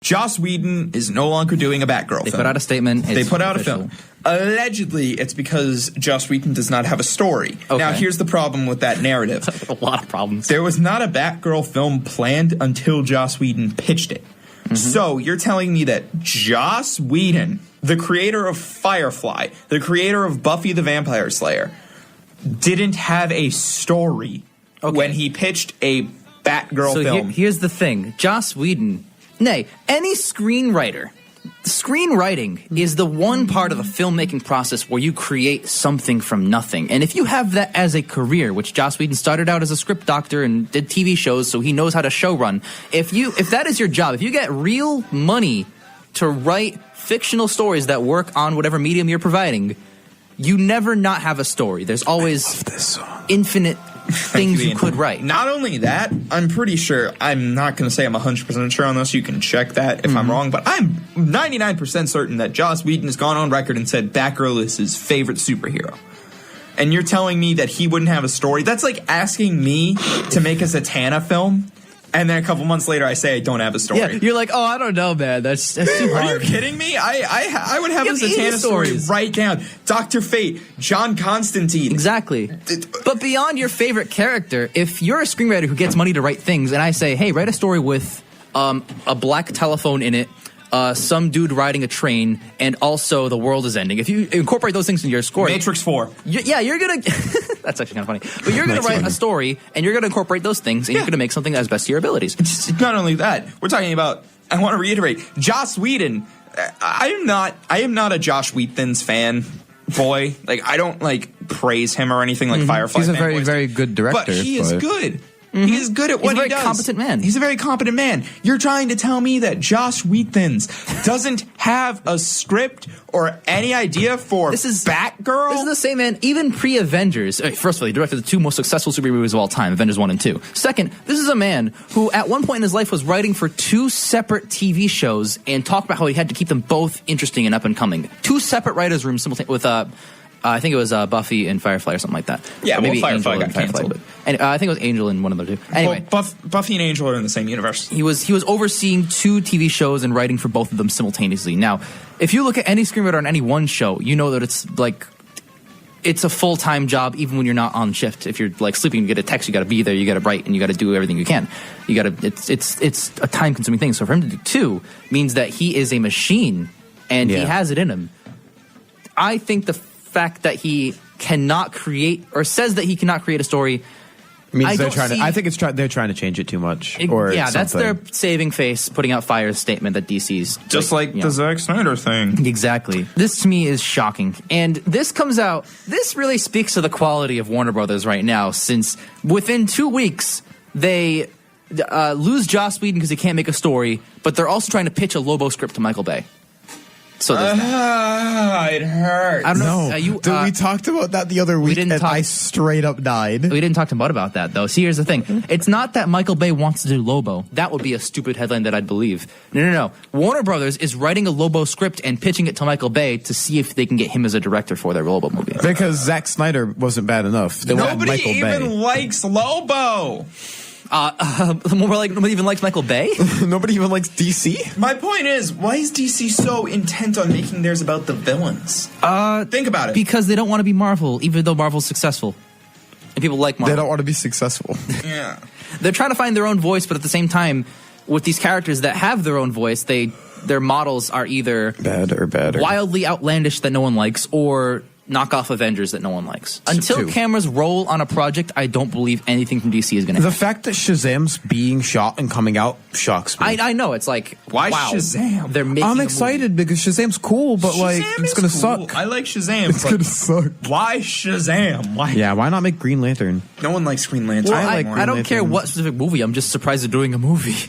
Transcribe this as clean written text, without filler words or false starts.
Joss Whedon is no longer doing a Batgirl film. They put out a statement. They put out a film. Allegedly, it's because Joss Whedon does not have a story. Okay. Now, here's the problem with that narrative. A lot of problems. There was not a Batgirl film planned until Joss Whedon pitched it. Mm-hmm. So, you're telling me that Joss Whedon, the creator of Firefly, the creator of Buffy the Vampire Slayer, didn't have a story when he pitched a Batgirl film? Here's the thing. Joss Whedon, nay, any screenwriter, screenwriting is the one part of the filmmaking process where you create something from nothing. And if you have that as a career, which Joss Whedon started out as a script doctor and did TV shows, so he knows how to show run. If that is your job, if you get real money to write fictional stories that work on whatever medium you're providing, you never not have a story. There's always infinite things you could write. Not only that, I'm pretty sure, I'm not going to say I'm 100% sure on this, you can check that if I'm wrong, but I'm 99% certain that Joss Whedon has gone on record and said Batgirl is his favorite superhero. And you're telling me that he wouldn't have a story? That's like asking me to make a Zatanna film, and then a couple months later I say I don't have a story. Yeah, you're like, oh, I don't know, man. That's too hard. Are you kidding me? I would have a Zatanna story right down. Dr. Fate, John Constantine. Exactly. But beyond your favorite character, if you're a screenwriter who gets money to write things, and I say, hey, write a story with a black telephone in it, some dude riding a train, and also the world is ending. If you incorporate those things into your story... Matrix 4. You're going to... That's actually kind of funny. But you're going to write a story, and you're going to incorporate those things, and you're going to make something as best to your abilities. It's not only that. We're talking about... I want to reiterate. Joss Whedon. I am not a Josh Whedon's fan, boy. Like, I don't, praise him or anything like Firefly. He's a very, very good director. But he is good. He is good at what he does. He's a very competent man. He's a very competent man. You're trying to tell me that Josh Whedon doesn't have a script or any idea for Batgirl? This is the same man, even pre-Avengers. First of all, he directed the two most successful superhero movies of all time, Avengers 1 and 2. Second, this is a man who at one point in his life was writing for two separate TV shows and talked about how he had to keep them both interesting and up and coming. Two separate writers' rooms simultaneously with I think it was Buffy and Firefly or something like that. Yeah, or maybe Firefly Angel got canceled. And I think it was Angel and one of the two. Anyway, Buffy and Angel are in the same universe. He was overseeing two TV shows and writing for both of them simultaneously. Now, if you look at any screenwriter on any one show, you know that it's a full-time job even when you're not on shift. If you're sleeping, you get a text, you got to be there, you got to write, and you got to do everything you can. It's a time-consuming thing. So for him to do two means that he is a machine and he has it in him. I think the fact that he cannot create or says that he cannot create a story means they're trying to change it too much. That's their saving face, putting out Fire's statement that DC's just like the Zack Snyder thing. Exactly. This to me is shocking, and this really speaks to the quality of Warner Brothers right now, since within 2 weeks they lose Joss Whedon because he can't make a story, but they're also trying to pitch a Lobo script to Michael Bay. So it hurts. I don't know. Dude, we talked about that the other week, and I straight up died. We didn't talk to Bud about that, though. See, here's the thing. It's not that Michael Bay wants to do Lobo. That would be a stupid headline that I'd believe. No. Warner Brothers is writing a Lobo script and pitching it to Michael Bay to see if they can get him as a director for their Lobo movie. Because Zack Snyder wasn't bad enough. Nobody even likes Lobo. Nobody even likes Michael Bay? Nobody even likes DC? My point is, why is DC so intent on making theirs about the villains? Think about it. Because they don't want to be Marvel, even though Marvel's successful. And people like Marvel. They don't want to be successful. Yeah. They're trying to find their own voice, but at the same time, with these characters that have their own voice, their models are either bad or wildly outlandish that no one likes, or knockoff Avengers that no one likes. Until cameras roll on a project, I don't believe anything from DC is going to happen. The fact that Shazam's being shot and coming out shocks me. I know. It's like, why wow, Shazam? They're making I'm excited because Shazam's cool, but it's going to suck. I like Shazam. It's going to suck. Why Shazam? Why not make Green Lantern? No one likes Green Lantern. Well, I don't care what specific movie. I'm just surprised they're doing a movie.